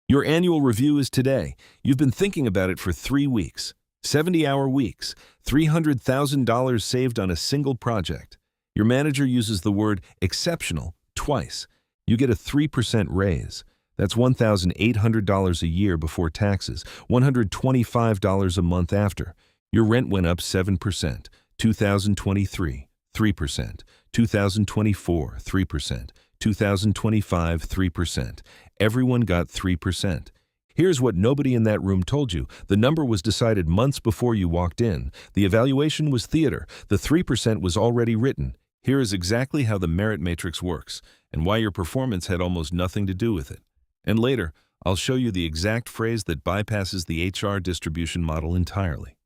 Your annual review is today. You've been thinking about it for 3 weeks. 70-hour weeks, $300,000 saved on a single project. Your manager uses the word exceptional twice. You get a 3% raise. That's $1,800 a year before taxes, $125 a month after. Your rent went up 7%, 2023, 3%, 2024, 3%, 2025, 3%. Everyone got 3%. Here's what nobody in that room told you. The number was decided months before you walked in. The evaluation was theater. The 3% was already written. Here is exactly how the merit matrix works and why your performance had almost nothing to do with it. And later, I'll show you the exact phrase that bypasses the HR distribution model entirely.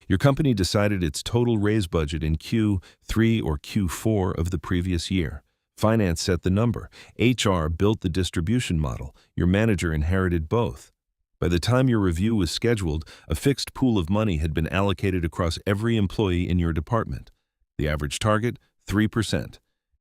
Your company decided its total raise budget in Q3 or Q4 of the previous year. Finance set the number. HR built the distribution model. Your manager inherited both. By the time your review was scheduled, a fixed pool of money had been allocated across every employee in your department. The average target, 3%.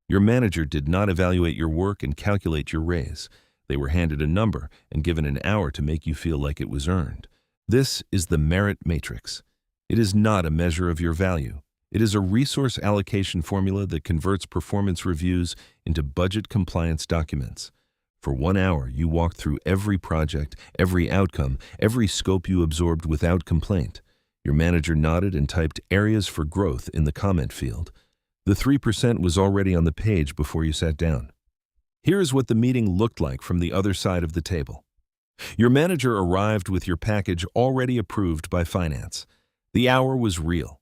Your manager did not evaluate your work and calculate your raise. They were handed a number and given an hour to make you feel like it was earned. This is the merit matrix. It is not a measure of your value. It is a resource allocation formula that converts performance reviews into budget compliance documents. For 1 hour, you walked through every project, every outcome, every scope you absorbed without complaint. Your manager nodded and typed areas for growth in the comment field. The 3% was already on the page before you sat down. Here is what the meeting looked like from the other side of the table. Your manager arrived with your package already approved by finance. The hour was real.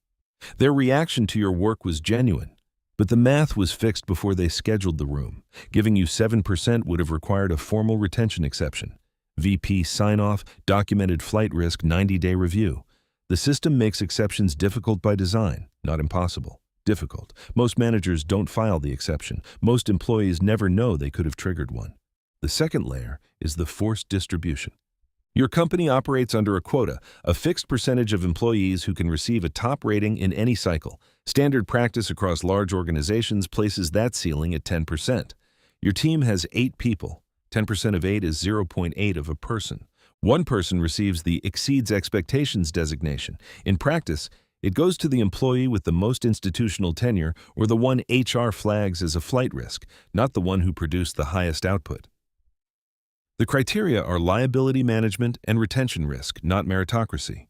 Their reaction to your work was genuine, but the math was fixed before they scheduled the room. Giving you 7% would have required a formal retention exception. VP sign-off, documented flight risk, 90-day review. The system makes exceptions difficult by design, not impossible. Difficult. Most managers don't file the exception. Most employees never know they could have triggered one. The second layer is the forced distribution. Your company operates under a quota, a fixed percentage of employees who can receive a top rating in any cycle. Standard practice across large organizations places that ceiling at 10%. Your team has 8 people. 10% of 8 is 0.8 of a person. One person receives the exceeds expectations designation. In practice, it goes to the employee with the most institutional tenure or the one HR flags as a flight risk, not the one who produced the highest output. The criteria are liability management and retention risk, not meritocracy.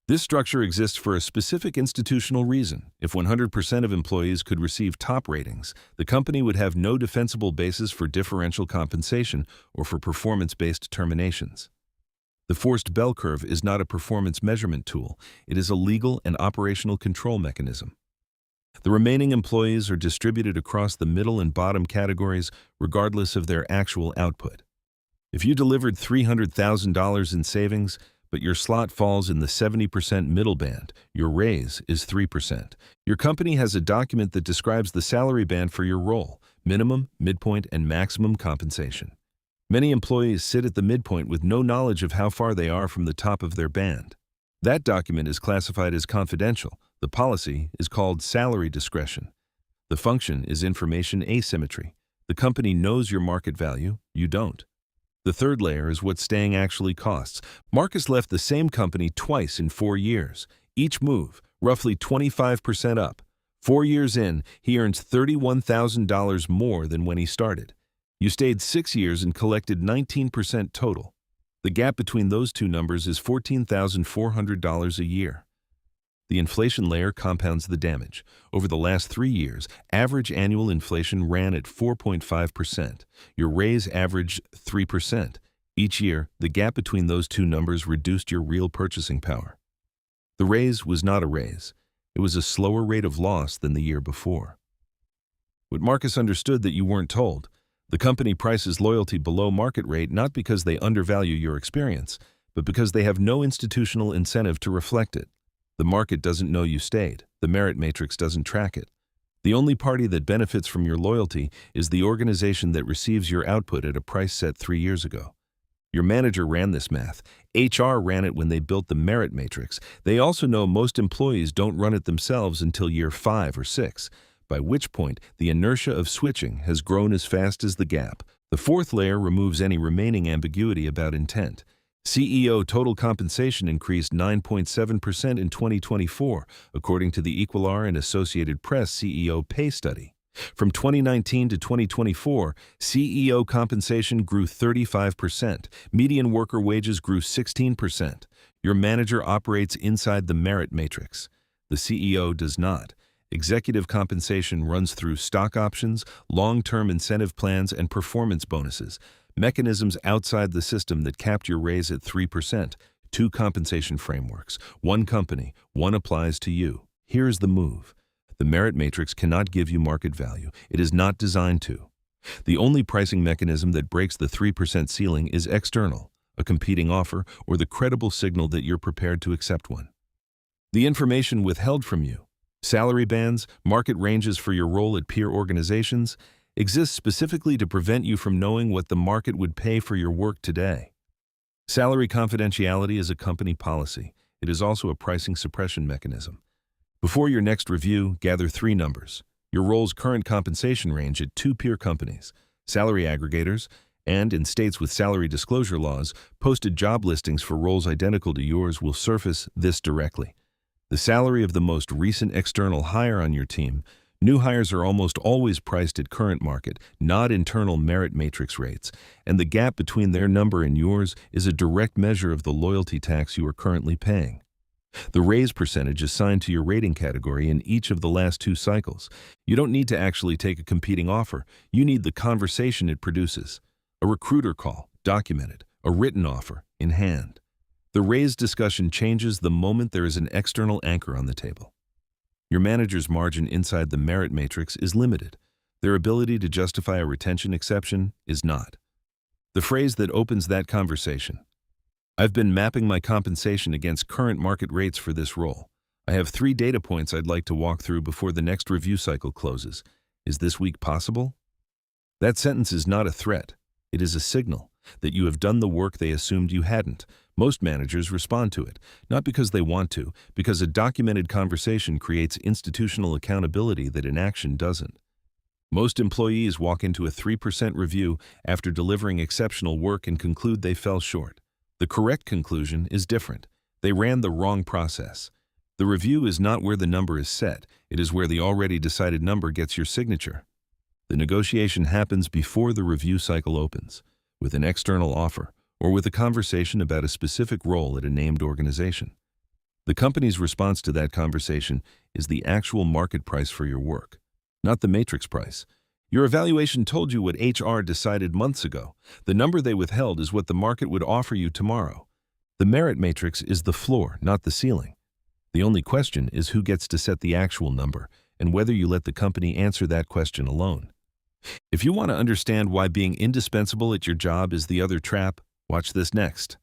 This structure exists for a specific institutional reason. If 100% of employees could receive top ratings, the company would have no defensible basis for differential compensation or for performance-based terminations. The forced bell curve is not a performance measurement tool. It is a legal and operational control mechanism. The remaining employees are distributed across the middle and bottom categories regardless of their actual output. If you delivered $300,000 in savings, but your slot falls in the 70% middle band, your raise is 3%. Your company has a document that describes the salary band for your role, minimum, midpoint, and maximum compensation. Many employees sit at the midpoint with no knowledge of how far they are from the top of their band. That document is classified as confidential. The policy is called salary discretion. The function is information asymmetry. The company knows your market value, you don't. The third layer is what staying actually costs. Marcus left the same company twice in 4 years. Each move, roughly 25% up. 4 years in, he earns $31,000 more than when he started. You stayed 6 years and collected 19% total. The gap between those two numbers is $14,400 a year. The inflation layer compounds the damage. Over the last 3 years, average annual inflation ran at 4.5%. Your raise averaged 3%. Each year, the gap between those two numbers reduced your real purchasing power. The raise was not a raise. It was a slower rate of loss than the year before. What Marcus understood that you weren't told: the company prices loyalty below market rate not because they undervalue your experience, but because they have no institutional incentive to reflect it. The market doesn't know you stayed. The merit matrix doesn't track it. The only party that benefits from your loyalty is the organization that receives your output at a price set 3 years ago. Your manager ran this math. HR ran it when they built the merit matrix. They also know most employees don't run it themselves until year 5 or 6, by which point the inertia of switching has grown as fast as the gap. The fourth layer removes any remaining ambiguity about intent. CEO total compensation increased 9.7% in 2024, according to the Equilar and Associated Press CEO pay study. From 2019 to 2024, CEO compensation grew 35%, median worker wages grew 16%. Your manager operates inside the merit matrix. The CEO does not. Executive compensation runs through stock options, long-term incentive plans, and performance bonuses, mechanisms outside the system that capped your raise at 3%. Two compensation frameworks. One company, one applies to you. Here's the move. The merit matrix cannot give you market value. It is not designed to. The only pricing mechanism that breaks the 3% ceiling is external, a competing offer, or the credible signal that you're prepared to accept one. The information withheld from you, salary bands, market ranges for your role at peer organizations, exists specifically to prevent you from knowing what the market would pay for your work today. Salary confidentiality is a company policy. It is also a pricing suppression mechanism. Before your next review, gather 3 numbers: your role's current compensation range at 2 peer companies, salary aggregators, and, in states with salary disclosure laws, posted job listings for roles identical to yours will surface this directly. The salary of the most recent external hire on your team. New hires are almost always priced at current market, not internal merit matrix rates, and the gap between their number and yours is a direct measure of the loyalty tax you are currently paying. The raise percentage assigned to your rating category in each of the last 2 cycles. You don't need to actually take a competing offer. You need the conversation it produces. A recruiter call, documented, a written offer, in hand. The raise discussion changes the moment there is an external anchor on the table. Your manager's margin inside the merit matrix is limited. Their ability to justify a retention exception is not. The phrase that opens that conversation: I've been mapping my compensation against current market rates for this role. I have 3 data points I'd like to walk through before the next review cycle closes. Is this week possible? That sentence is not a threat. It is a signal that you have done the work they assumed you hadn't. Most managers respond to it, not because they want to, because a documented conversation creates institutional accountability that inaction doesn't. Most employees walk into a 3% review after delivering exceptional work and conclude they fell short. The correct conclusion is different. They ran the wrong process. The review is not where the number is set. It is where the already decided number gets your signature. The negotiation happens before the review cycle opens, with an external offer, or with a conversation about a specific role at a named organization. The company's response to that conversation is the actual market price for your work, not the matrix price. Your evaluation told you what HR decided months ago. The number they withheld is what the market would offer you tomorrow. The merit matrix is the floor, not the ceiling. The only question is who gets to set the actual number, and whether you let the company answer that question alone. If you want to understand why being indispensable at your job is the other trap, watch this next.